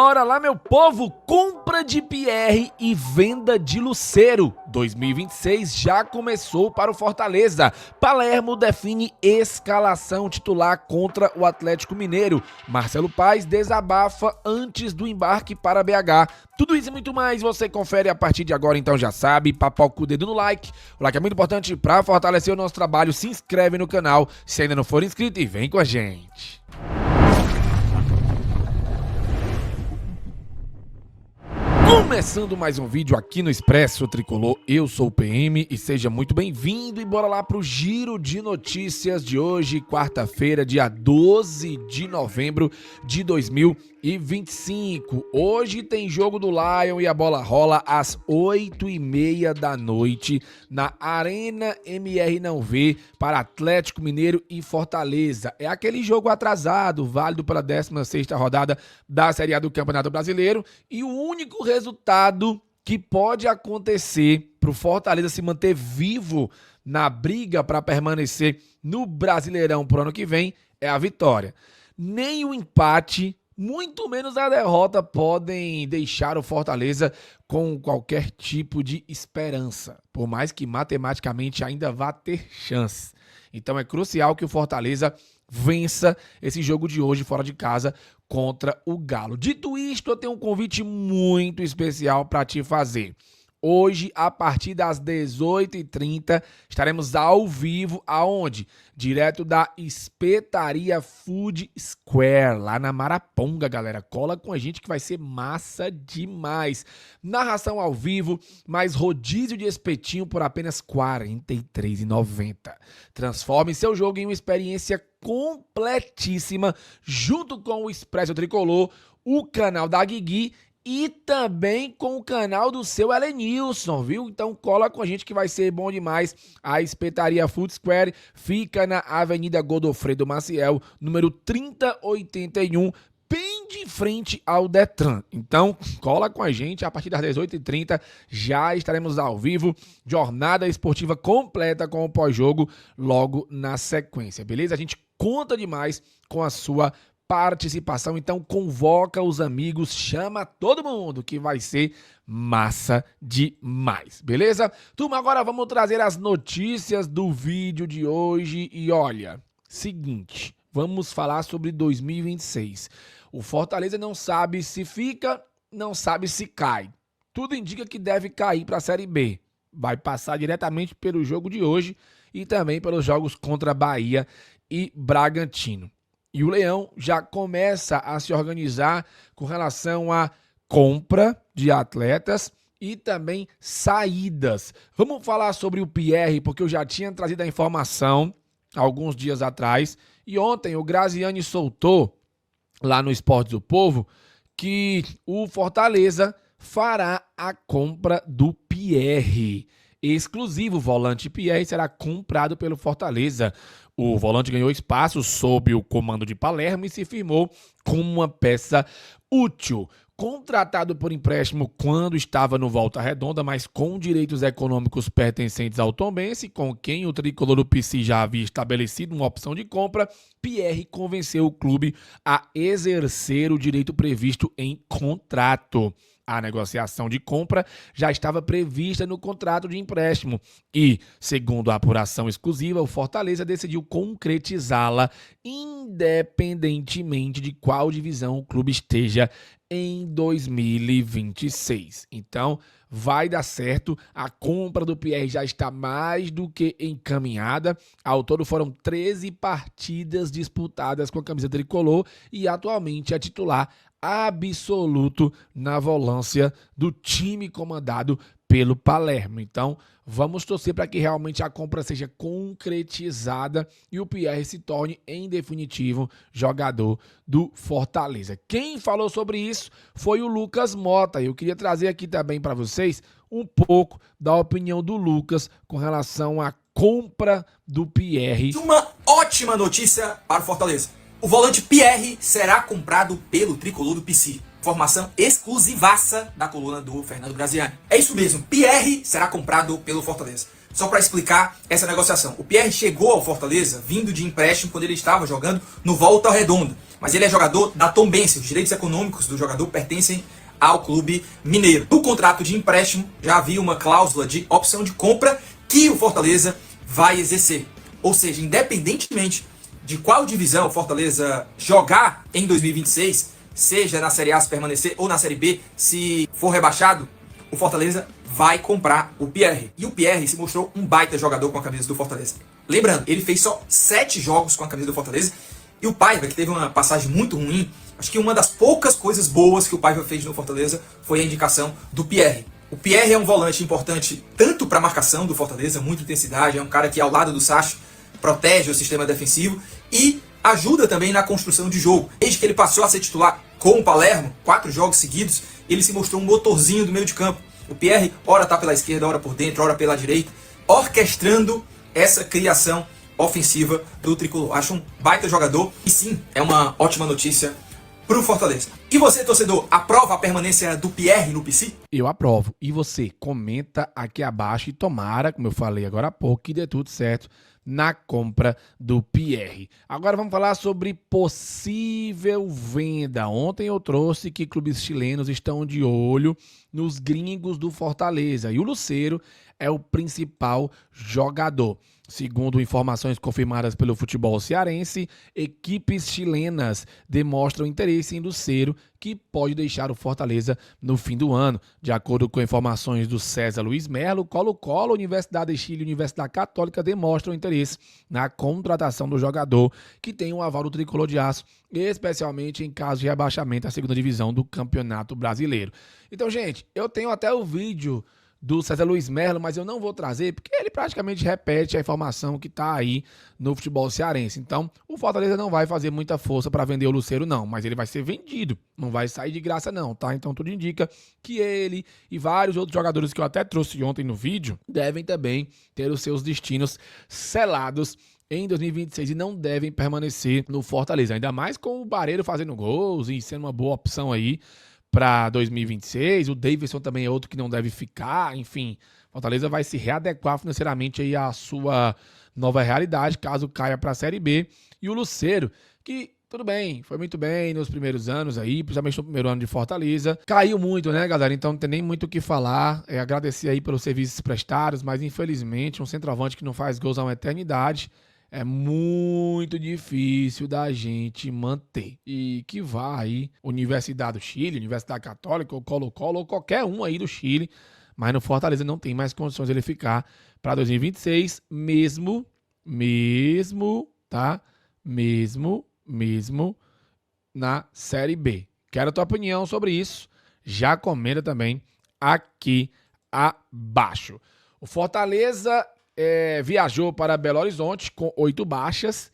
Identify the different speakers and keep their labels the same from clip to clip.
Speaker 1: Bora lá, meu povo! Compra de Pierre e venda de Lucero. 2026 já começou para o Fortaleza. Palermo define escalação titular contra o Atlético Mineiro. Marcelo Paes desabafa antes do embarque para BH. Tudo isso e muito mais você confere a partir de agora, então já sabe. Papoca o dedo no like. O like é muito importante para fortalecer o nosso trabalho. Se inscreve no canal se ainda não for inscrito e vem com a gente. Começando mais um vídeo aqui no Expresso Tricolor, eu sou o PM e seja muito bem-vindo e bora lá pro giro de notícias de hoje, quarta-feira, dia 12 de novembro de 2025. Hoje tem jogo do Lion e a bola rola às 8h30 da noite na Arena MR Não Vê para Atlético Mineiro e Fortaleza. É aquele jogo atrasado, válido para a 16ª rodada da Série A do Campeonato Brasileiro e o único resultado que pode acontecer para o Fortaleza se manter vivo na briga para permanecer no Brasileirão pro ano que vem é a vitória. Nem o empate, muito menos a derrota, podem deixar o Fortaleza com qualquer tipo de esperança, por mais que matematicamente ainda vá ter chance. Então é crucial que o Fortaleza vença esse jogo de hoje fora de casa contra o Galo. Dito isto, eu tenho um convite muito especial para te fazer. Hoje, a partir das 18h30, estaremos ao vivo, aonde? Direto da Espetaria Food Square, lá na Maraponga, galera. Cola com a gente que vai ser massa demais. Narração ao vivo, mais rodízio de espetinho por apenas R$ 43,90. Transforme seu jogo em uma experiência completíssima, junto com o Expresso Tricolor, o canal da Guigui, e também com o canal do seu Elenilson, viu? Então cola com a gente que vai ser bom demais. A Espetaria Food Square fica na Avenida Godofredo Maciel, número 3081, bem de frente ao Detran. Então cola com a gente, a partir das 18h30 já estaremos ao vivo. Jornada esportiva completa com o pós-jogo logo na sequência, beleza? A gente conta demais com a sua participação, então convoca os amigos, chama todo mundo que vai ser massa demais, beleza? Turma, agora vamos trazer as notícias do vídeo de hoje e olha, seguinte, vamos falar sobre 2026. O Fortaleza não sabe se fica, não sabe se cai. Tudo indica que deve cair para a Série B. Vai passar diretamente pelo jogo de hoje e também pelos jogos contra Bahia e Bragantino. E o Leão já começa a se organizar com relação à compra de atletas e também saídas. Vamos falar sobre o Pierre, porque eu já tinha trazido a informação alguns dias atrás. E ontem o Graziani soltou lá no Esportes do Povo que o Fortaleza fará a compra do Pierre. Exclusivo, o volante Pierre será comprado pelo Fortaleza. O volante ganhou espaço sob o comando de Palermo e se firmou como uma peça útil. Contratado por empréstimo quando estava no Volta Redonda, mas com direitos econômicos pertencentes ao Tombense, com quem o tricolor do PC já havia estabelecido uma opção de compra, Pierre convenceu o clube a exercer o direito previsto em contrato. A negociação de compra já estava prevista no contrato de empréstimo e, segundo a apuração exclusiva, o Fortaleza decidiu concretizá-la independentemente de qual divisão o clube esteja em 2026. Então, vai dar certo. A compra do Pierre já está mais do que encaminhada. Ao todo foram 13 partidas disputadas com a camisa tricolor e atualmente é titular absoluto na volância do time comandado pelo Palermo. Então, vamos torcer para que realmente a compra seja concretizada e o Pierre se torne, em definitivo, jogador do Fortaleza. Quem falou sobre isso foi o Lucas Mota. Eu queria trazer aqui também para vocês um pouco da opinião do Lucas com relação à compra do Pierre.
Speaker 2: Uma ótima notícia para o Fortaleza. O volante Pierre será comprado pelo tricolor do PC. Informação exclusivaça da coluna do Fernando Graziani. É isso mesmo, Pierre será comprado pelo Fortaleza. só para explicar essa negociação. O Pierre chegou ao Fortaleza vindo de empréstimo quando ele estava jogando no Volta Redonda. Mas ele é jogador da Tombense. Os direitos econômicos do jogador pertencem ao clube mineiro. No contrato de empréstimo já havia uma cláusula de opção de compra que o Fortaleza vai exercer. Ou seja, independentemente de qual divisão o Fortaleza jogar em 2026, seja na Série A se permanecer ou na Série B se for rebaixado, o Fortaleza vai comprar o Pierre. E o Pierre se mostrou um baita jogador com a camisa do Fortaleza. Lembrando, ele fez só 7 jogos com a camisa do Fortaleza. E o Paiva, que teve uma passagem muito ruim, acho que uma das poucas coisas boas que o Paiva fez no Fortaleza foi a indicação do Pierre. O Pierre é um volante importante tanto para a marcação do Fortaleza, muita intensidade, é um cara que ao lado do Sacha protege o sistema defensivo e ajuda também na construção de jogo. Desde que ele passou a ser titular com o Palermo, 4 jogos seguidos, ele se mostrou um motorzinho do meio de campo. O Pierre, ora tá pela esquerda, ora por dentro, ora pela direita, orquestrando essa criação ofensiva do Tricolor. Acho um baita jogador e sim, é uma ótima notícia pro Fortaleza. E você, torcedor, aprova a permanência do Pierre no PC?
Speaker 1: Eu aprovo. E você, comenta aqui abaixo e tomara, como eu falei agora há pouco, que dê tudo certo na compra do Pierre. Agora vamos falar sobre possível venda. Ontem eu trouxe que clubes chilenos estão de olho nos gringos do Fortaleza e o Lucero é o principal jogador. Segundo informações confirmadas pelo futebol cearense, equipes chilenas demonstram interesse em Lucero, que pode deixar o Fortaleza no fim do ano. De acordo com informações do César Luiz Melo, Colo-Colo, Universidade de Chile e Universidade Católica demonstram interesse na contratação do jogador, que tem um aval do Tricolor de Aço, especialmente em caso de rebaixamento à segunda divisão do Campeonato Brasileiro. Então, gente, eu tenho até o vídeo do César Luiz Melo, mas eu não vou trazer porque ele praticamente repete a informação que está aí no futebol cearense. Então, o Fortaleza não vai fazer muita força para vender o Lucero não, mas ele vai ser vendido, não vai sair de graça não, tá? Então, tudo indica que ele e vários outros jogadores que eu até trouxe ontem no vídeo devem também ter os seus destinos selados em 2026 e não devem permanecer no Fortaleza, ainda mais com o Barreiro fazendo gols e sendo uma boa opção aí para 2026, o Davidson também é outro que não deve ficar, enfim, Fortaleza vai se readequar financeiramente aí à sua nova realidade, caso caia para a Série B, e o Lucero, que tudo bem, foi muito bem nos primeiros anos aí, principalmente no primeiro ano de Fortaleza, caiu muito, né, galera, então não tem nem muito o que falar, agradecer aí pelos serviços prestados, mas infelizmente um centroavante que não faz gols há uma eternidade, é muito difícil da gente manter. E que vá aí, Universidade do Chile, Universidade Católica, ou Colo-Colo, ou qualquer um aí do Chile, mas no Fortaleza não tem mais condições de ele ficar para 2026, mesmo na Série B. Quero a tua opinião sobre isso, já comenta também aqui abaixo. O Fortaleza viajou para Belo Horizonte com 8 baixas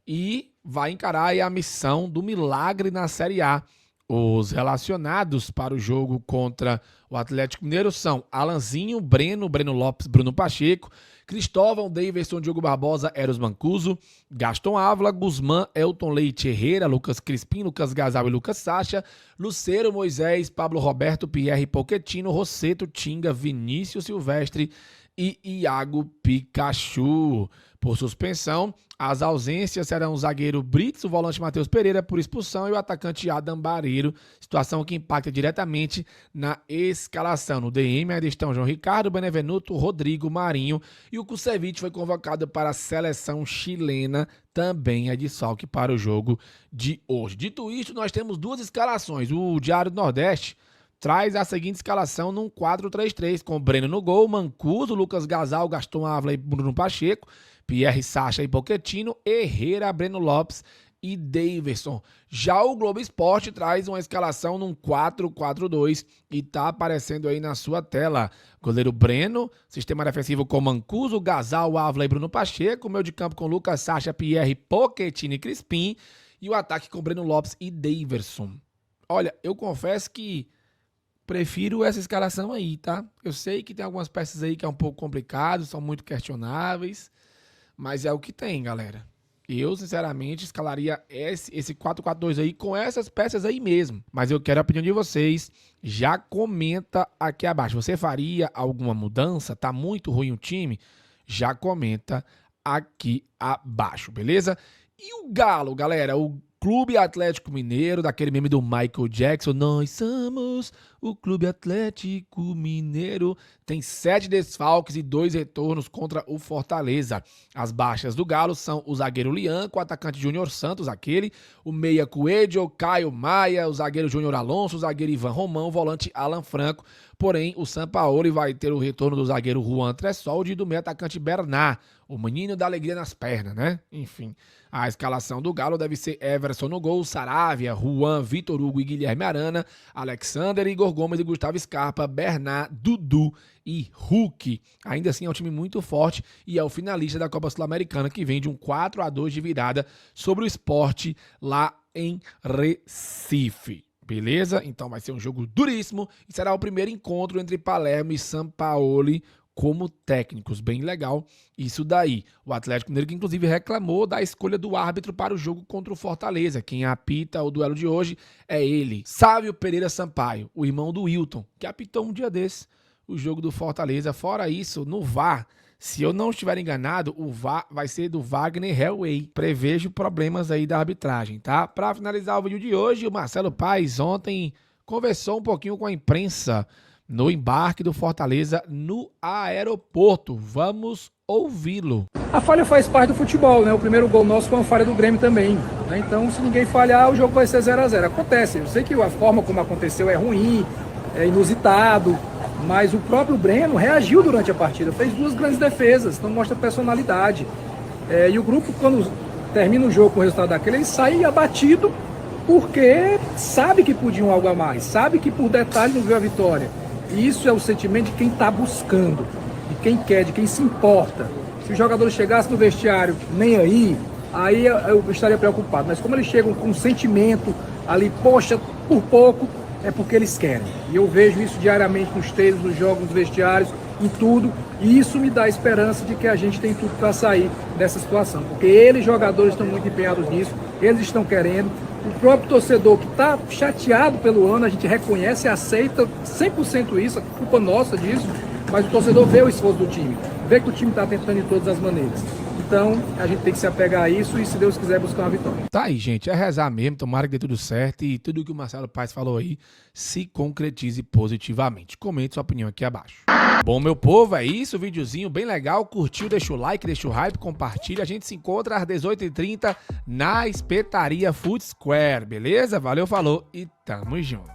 Speaker 1: e vai encarar aí a missão do milagre na Série A. Os relacionados para o jogo contra o Atlético Mineiro são Alanzinho, Breno Lopes, Bruno Pacheco, Cristóvão, Daverson, Diogo Barbosa, Eros Mancuso, Gaston Ávila, Guzmán, Elton Leite Herrera, Lucas Crispim, Lucas Gazal e Lucas Sacha, Lucero, Moisés, Pablo Roberto, Pierre Pochettino, Rosseto, Tinga, Vinícius Silvestre e Iago Pikachu. Por suspensão, as ausências serão o zagueiro Brits, o volante Matheus Pereira por expulsão e o atacante Adam Bareiro, situação que impacta diretamente na escalação. No DM ainda estão João Ricardo, Benevenuto, Rodrigo, Marinho e o Kusevich foi convocado para a seleção chilena, também é desfalque para o jogo de hoje. Dito isso, nós temos 2 escalações. O Diário do Nordeste traz a seguinte escalação num 4-3-3, com Breno no gol, Mancuso, Lucas Gazal, Gaston Ávila e Bruno Pacheco, Pierre Sacha e Pochettino, Herrera, Breno Lopes e Daverson. Já o Globo Esporte traz uma escalação num 4-4-2 e tá aparecendo aí na sua tela. Goleiro Breno, sistema defensivo com Mancuso, Gazal, Ávila e Bruno Pacheco, meio de campo com Lucas Sacha, Pierre, Pochettino e Crispim e o ataque com Breno Lopes e Daverson. Olha, eu confesso que prefiro essa escalação aí, tá? Eu sei que tem algumas peças aí que é um pouco complicado, são muito questionáveis, mas é o que tem, galera. Eu, sinceramente, escalaria esse 4-4-2 aí com essas peças aí mesmo. Mas eu quero a opinião de vocês. Já comenta aqui abaixo. Você faria alguma mudança? Tá muito ruim o time? já comenta aqui abaixo, beleza? E o Galo, galera, o Clube Atlético Mineiro, daquele meme do Michael Jackson, nós somos o Clube Atlético Mineiro, tem 7 desfalques e 2 retornos contra o Fortaleza. As baixas do Galo são o zagueiro Lianco, o atacante Júnior Santos, o meia Coelho, Caio Maia, o zagueiro Júnior Alonso, o zagueiro Ivan Romão, o volante Alan Franco. Porém, o Sampaoli vai ter o retorno do zagueiro Juan Tressoldi e do meio atacante Bernard, o menino da alegria nas pernas, né? Enfim, a escalação do Galo deve ser Everson no gol, Saravia, Juan, Vitor Hugo e Guilherme Arana, Alexander, Igor Gomes e Gustavo Scarpa, Bernard, Dudu e Hulk. Ainda assim é um time muito forte e é o finalista da Copa Sul-Americana, que vem de um 4-2 de virada sobre o Sport lá em Recife. Beleza? Então vai ser um jogo duríssimo e será o primeiro encontro entre Palermo e Sampaoli como técnicos. Bem legal isso daí. O Atlético Mineiro, que inclusive reclamou da escolha do árbitro para o jogo contra o Fortaleza. Quem apita o duelo de hoje é ele, Sávio Pereira Sampaio, o irmão do Wilton, que apitou um dia desse o jogo do Fortaleza. Fora isso, no VAR, se eu não estiver enganado, o VAR vai ser do Wagner Hellway. Prevejo problemas aí da arbitragem, tá? Para finalizar o vídeo de hoje, o Marcelo Paes ontem conversou um pouquinho com a imprensa no embarque do Fortaleza no aeroporto. Vamos ouvi-lo.
Speaker 3: A falha faz parte do futebol, né? O primeiro gol nosso foi uma falha do Grêmio também, né? Então, se ninguém falhar, o jogo vai ser 0-0. Acontece, eu sei que a forma como aconteceu é ruim, é inusitado, mas o próprio Breno reagiu durante a partida, fez 2 grandes defesas, então mostra personalidade. E o grupo, quando termina o jogo com o resultado daquele, ele sai abatido porque sabe que podiam algo a mais, sabe que por detalhe não viu a vitória. E isso é o sentimento de quem está buscando, de quem quer, de quem se importa. Se os jogadores chegassem no vestiário nem aí eu estaria preocupado. Mas como eles chegam com um sentimento ali, poxa, por pouco, é porque eles querem. E eu vejo isso diariamente nos treinos, nos jogos, nos vestiários, em tudo. E isso me dá esperança de que a gente tem tudo para sair dessa situação. Porque eles, jogadores, estão muito empenhados nisso, eles estão querendo. O próprio torcedor que está chateado pelo ano, a gente reconhece e aceita 100% isso, a culpa nossa disso, mas o torcedor vê o esforço do time, vê que o time está tentando de todas as maneiras. Então, a gente tem que se apegar a isso e, se Deus quiser, buscar uma vitória.
Speaker 1: Tá aí, gente. É rezar mesmo, tomara que dê tudo certo e tudo que o Marcelo Paes falou aí se concretize positivamente. Comente sua opinião aqui abaixo. Bom, meu povo, é isso. Videozinho bem legal. Curtiu? Deixa o like, deixa o hype, compartilha. A gente se encontra às 18h30 na Espetaria Food Square, beleza? Valeu, falou e tamo junto.